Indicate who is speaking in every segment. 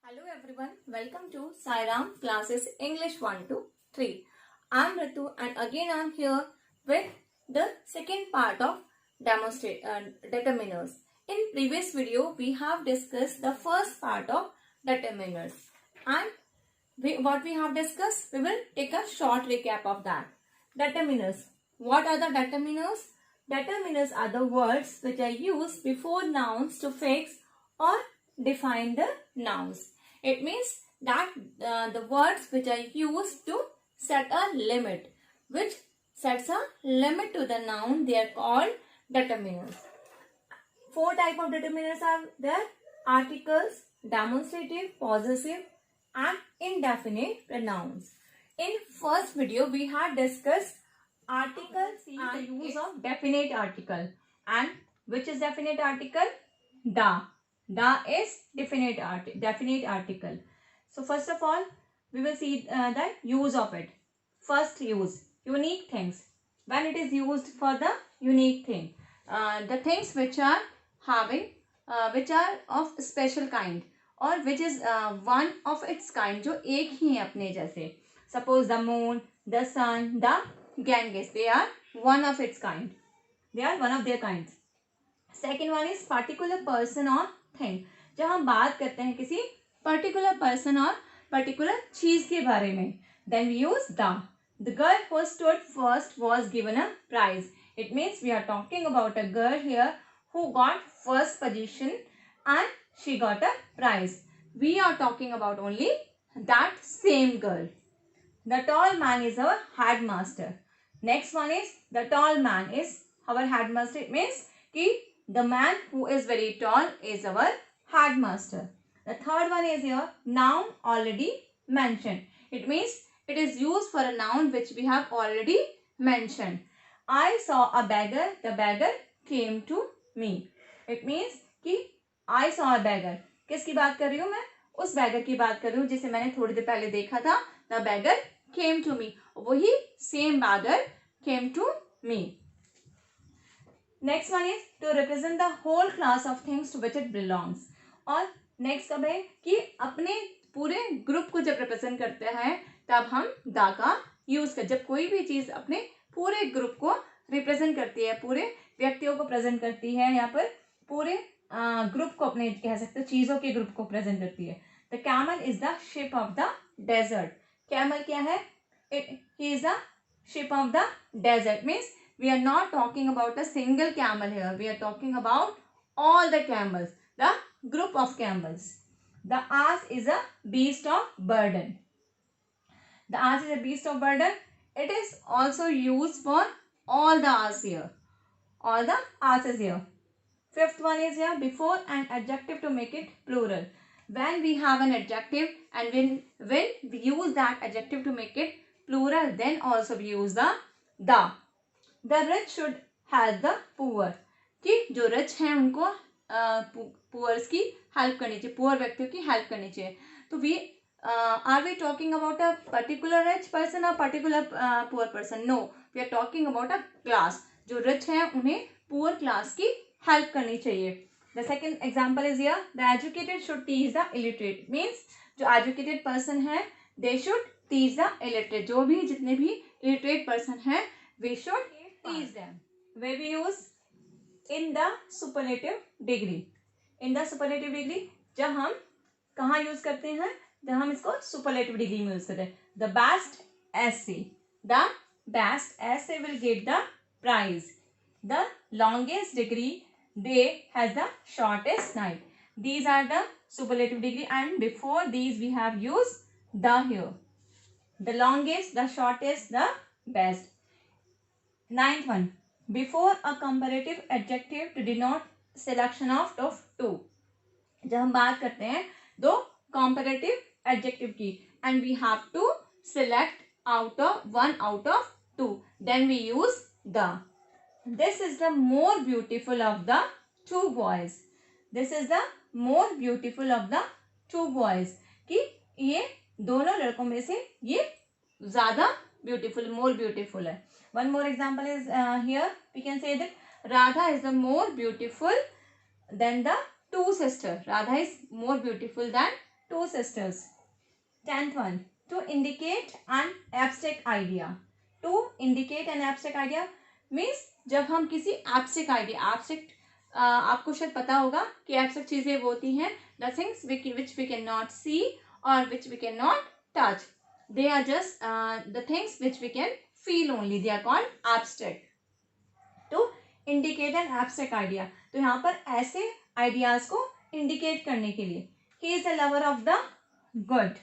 Speaker 1: Hello everyone, welcome to Sairam Classes English 1 to 3. I am Ritu and again I am here with the second part of determiners. In previous video we have discussed the first part of determiners and what we have discussed, we will take a short recap of that. Determiners. What are the determiners? Determiners are the words which are used before nouns to fix or define the nouns. It means that the words which are used to set a limit, which sets a limit to the noun, they are called determiners. Four type of determiners are there: articles, demonstrative, possessive and indefinite pronouns. In first video we had discussed articles and the use of definite article. And which is definite article? Da. Da is definite article. So first of all we will see the use of it. First use, unique things. When it is used for the unique thing, the things which are having which are of special kind or which is one of its kind, जो एक ही है अपने जैसे. Suppose the moon, the sun, the Ganges, they are one of its kind. They are one of their kinds. Second one is particular person or thing. जब हम बात करते हैं किसी particular person और particular चीज के बारे में, then we use the. The girl who stood first was given a prize. It means we are talking about a girl here who got first position and she got a prize. We are talking about only that same girl. The tall man is our headmaster. Next one is the tall man is our headmaster. It means कि the man who is very tall is our headmaster. The third one is here noun already mentioned. It means it is used for a noun which we have already mentioned. I saw a beggar. The beggar came to me. It means कि I saw a beggar. किसकी बात कर रही हूँ मैं? उस beggar की बात कर रही हूँ जिसे मैंने थोड़ी देर पहले देखा था. The beggar came to me. वही same beggar came to me. Next one is to represent the whole class of things to which it belongs. और next कब है कि अपने पूरे ग्रुप को जब रिप्रेजेंट करते हैं तब हम दा का यूज कर. जब कोई भी चीज अपने पूरे ग्रुप को रिप्रेजेंट करती है, पूरे व्यक्तियों को प्रेजेंट करती है, यहाँ पर पूरे ग्रुप को अपने कह सकते हैं चीजों के ग्रुप को प्रेजेंट करती है. The camel is the ship of the desert. Camel क्या है? He is the ship of the desert. Means we are not talking about a single camel here. We are talking about all the camels, the group of camels. The ass is a beast of burden. The ass is a beast of burden. It is also used for all the ass here. All the asses here. Fifth one is here before an adjective to make it plural. When we have an adjective and when we use that adjective to make it plural, then also we use the. The rich should help the poor. कि जो rich हैं उनको poors की help करनी चाहिए, poor व्यक्तियों की help करनी चाहिए. तो are we talking about a particular rich person or particular poor person? No, we are talking about a class. जो rich हैं उन्हें poor class की help करनी चाहिए. The second example is here. The educated should teach the illiterate. Means जो educated person है, they should teach the illiterate. जो भी जितने भी illiterate person हैं, we should teach them. Where we use in the superlative degree. In the superlative degree जब हम कहाँ use करते हैं? जब हम इसको superlative degree में use करते हैं. The best essay. The best essay will get the prize. The longest degree day has the shortest night. These are the superlative degree and before these we have used the here. The longest, the shortest, the best. Ninth one, before a comparative adjective to denote selection of two. जब हम बात करते हैं दो comparative adjective की and we have to select one out of two, then we use the. This is the more beautiful of the two boys. This is the more beautiful of the two boys. कि ये दोनों लड़कों में से ये ज़्यादा beautiful, more beautiful है. One more example is here. We can say that Radha is the more beautiful than the two sisters. Radha is more beautiful than two sisters. 10th one, to indicate an abstract idea. To indicate an abstract idea means जब हम किसी abstract idea, abstract आपको शायद पता होगा कि abstract चीजें वो होती हैं the things which we cannot see or which we cannot touch. They are just the things which we can feel only. They are called abstract. To indicate an abstract idea. तो यहाँ पर ऐसे ideas को indicate करने के लिए he is a lover of the good,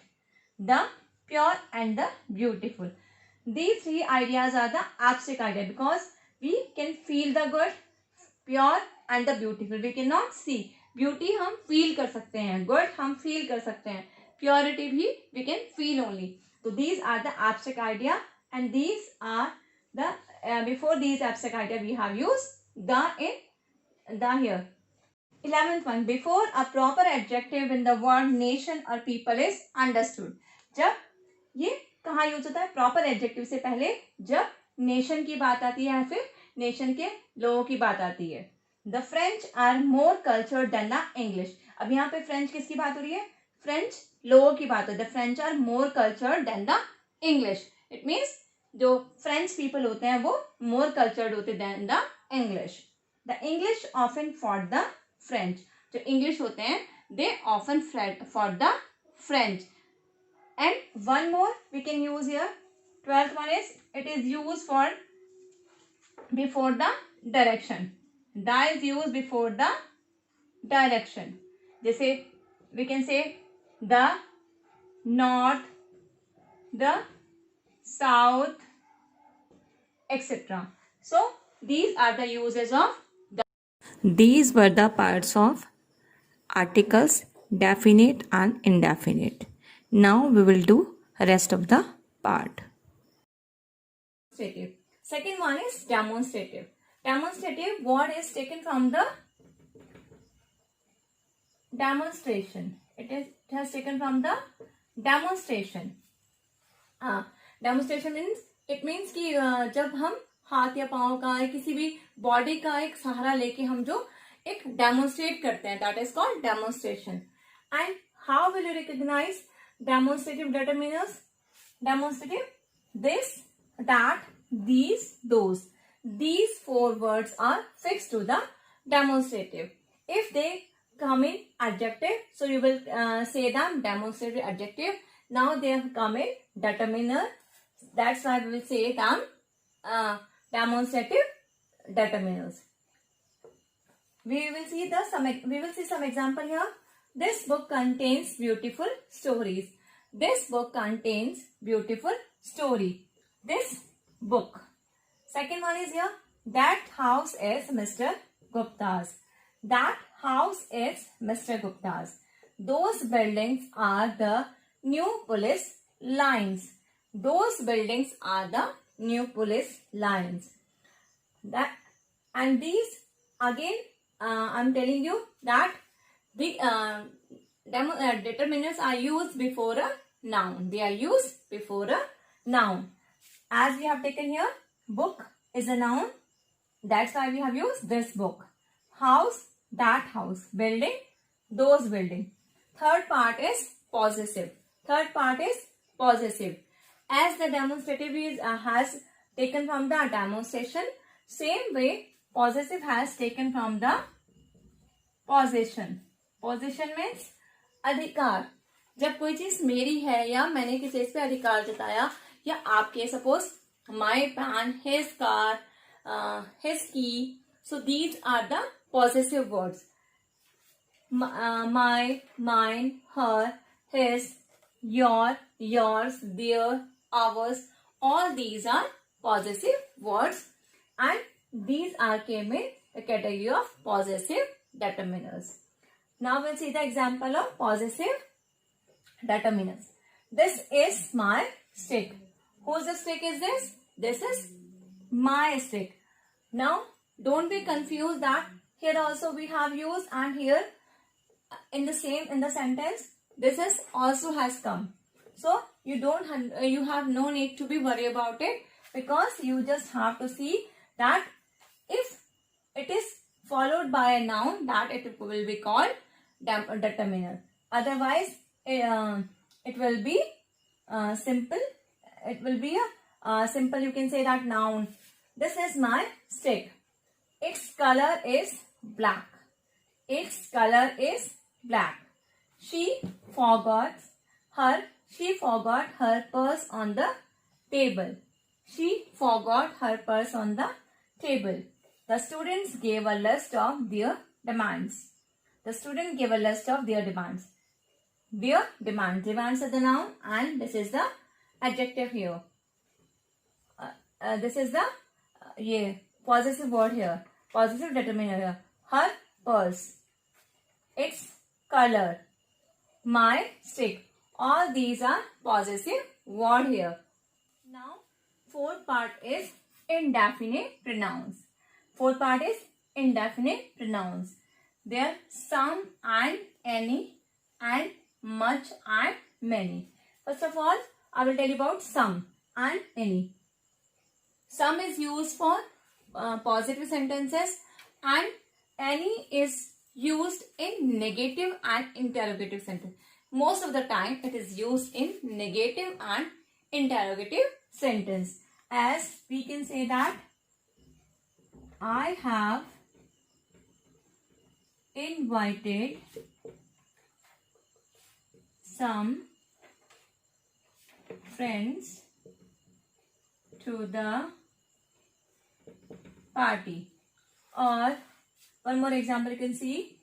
Speaker 1: the pure and the beautiful. These three ideas are the abstract idea because we can feel the good, pure and the beautiful. We cannot see. Beauty हम feel कर सकते हैं, good हम feel कर सकते हैं, purity भी we can feel only. So these are the abstract idea and these are the before these abstract idea we have used the in the here. 11th one, before a proper adjective in the word nation or people is understood. जब ये कहाँ use होता है? Proper adjective से पहले जब nation की बात आती है या फिर नेशन के लोगों की बात आती है. The French are more cultured than the English. अब यहाँ पे फ्रेंच किसकी बात हो रही है? फ्रेंच लोगों की बात हो रही है. The French are more cultured than the English. It means जो फ्रेंच पीपल होते हैं वो मोर कल्चर्ड होते than the English. The English often for the French. जो इंग्लिश होते हैं they often for the French. And one more we can use here. 12th one is it is used for before the direction. Da is used before the direction. जैसे we can say the north, the south, etc. So these are the uses of the. These were the parts of articles, definite and indefinite. Now we will do rest of the part. Second one is demonstrative. Demonstrative word is taken from the demonstration. It has taken from the demonstration. Demonstration means it means कि जब हम हाथ या पाँव का या किसी भी बॉडी का एक सहारा लेके हम जो एक demonstrate करते हैं, that is called demonstration. And how will you recognize demonstrative determiners? Demonstrative, this, that, these, those. These four words are fixed to the demonstrative. If they come in adjective, so you will say them demonstrative adjective. Now they have come in determiner. That's why we will say them demonstrative determiners. We will see some example here. This book contains beautiful stories. This book contains beautiful story. This book. Second one is here. That house is Mr. Gupta's. That house is Mr. Gupta's. Those buildings are the new police lines. Those buildings are the new police lines. And these again I'm telling you that the determiners are used before a noun. They are used before a noun. As we have taken here, book is a noun. That's why we have used this book. House, that house. Building, those building. Third part is possessive. Third part is possessive. As the demonstrative is has taken from the demonstration, same way possessive has taken from the possession. Possession means अधिकार. जब कोई चीज मेरी है या मैंने किसी चीज पे अधिकार जताया या आपके suppose my pen, his car, his key. So these are the possessive words. My, mine, her, his, your, yours, their, ours. All these are possessive words and these are came in the category of possessive determiners. Now we'll see the example of possessive determiners. This is my stick. Whose stick is this? This is my stick. Now don't be confused that here also we have used and here in the sentence this is also has come. So you have no need to be worried about it because you just have to see that if it is followed by a noun that it will be called determiner. Otherwise it will be simple. It will be a simple, you can say that noun. This is my stick. Its color is black. Its color is black. She forgot her purse on the table. She forgot her purse on the table. The students gave a list of their demands. The student gave a list of their demands. Their demands. Demands are the noun and this is the adjective here. This is the possessive word here. Possessive determiner here. Her purse. Its color. My stick. All these are possessive word here. Now, fourth part is indefinite pronouns. Fourth part is indefinite pronouns. There are some and any and much and many. First of all, I will tell you about some and any. Some is used for positive sentences and any is used in negative and interrogative sentence. Most of the time it is used in negative and interrogative sentence. As we can say that I have invited some friends to the party. Or one more example you can see.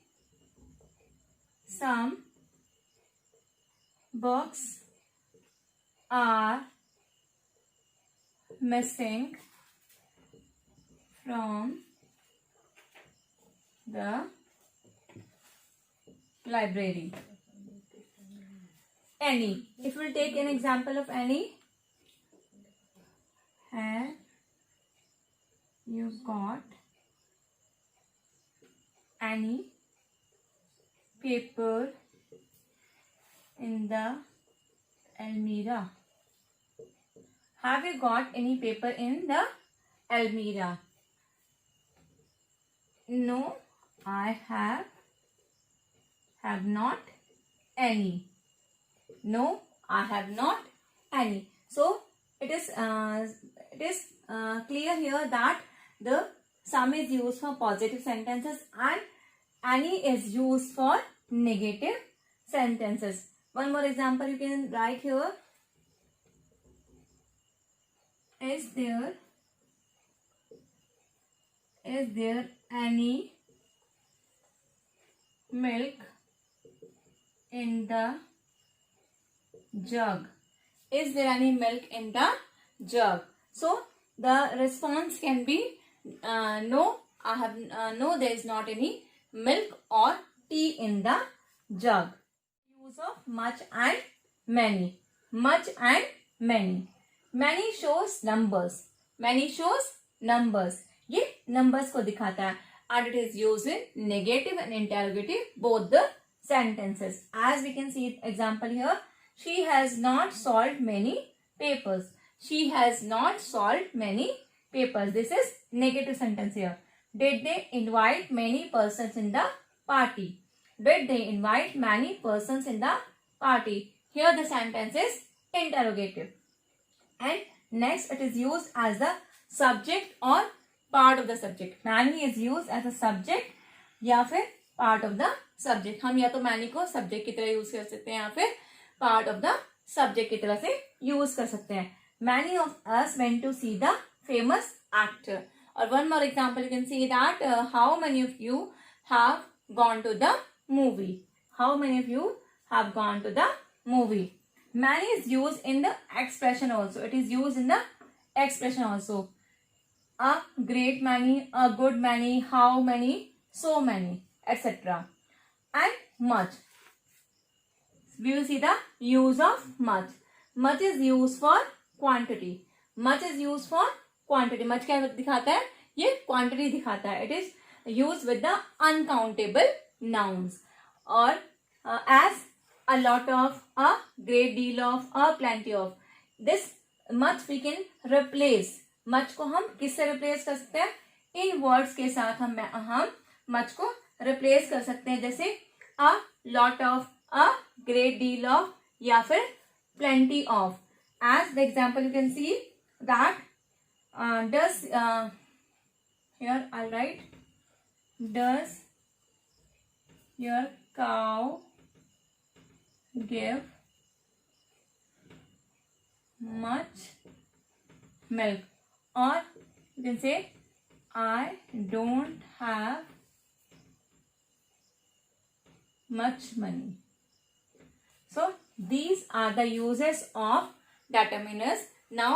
Speaker 1: Some books are missing from the library. Any. If we take an example of any. Have you got any paper in the Almirah? Have you got any paper in the Almirah? No, I have not any. No, I have not any. So it is clear here that the some is used for positive sentences and any is used for negative sentences. One more example you can write here. Is there any milk in the jug? Is there any milk in the jug? So the response can be no, I have no, there is not any milk or tea in the jug. Use of much and many. Much and many. Many shows numbers. Many shows numbers. ये numbers को दिखाता है and it is used in negative and interrogative both the sentences. As we can see example here. She has not solved many papers. She has not solved many papers. This is negative sentence here. Did they invite many persons in the party? Did they invite many persons in the party? Here the sentence is interrogative. And next it is used as the subject or part of the subject. Many is used as a subject या फिर part of the subject. हम या तो many को subject की तरह use कर सकते हैं या फिर part of the subject की तरह से use कर सकते हैं. Many of us went to see the famous actor. Or one more example you can see that how many of you have gone to the movie? How many of you have gone to the movie? Many is used in the expression also. It is used in the expression also. A great many, a good many, how many, so many, etc. And much. We will see the use of much. Much is used for quantity. Much is used for quantity. Much क्या दिखाता है? ये quantity दिखाता है. It is used with the uncountable nouns. Or as a lot of, a great deal of, a plenty of. This much we can replace. much को हम किससे replace कर सकते हैं? इन words के साथ हम much को replace कर सकते हैं. जैसे a lot of, a great deal of या फिर plenty of. As the example you can see that does here I'll write, does your cow give much milk? Or you can say, I don't have much money. So these are the uses of determiners. Now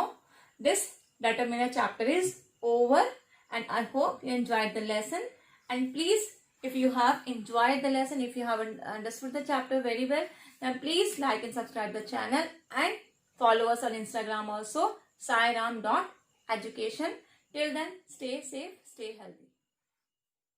Speaker 1: this determiner chapter is over, and I hope you enjoyed the lesson. And please, if you have enjoyed the lesson, if you haven't understood the chapter very well, then please like and subscribe the channel and follow us on Instagram also, sairam.education. Till then, stay safe, stay healthy.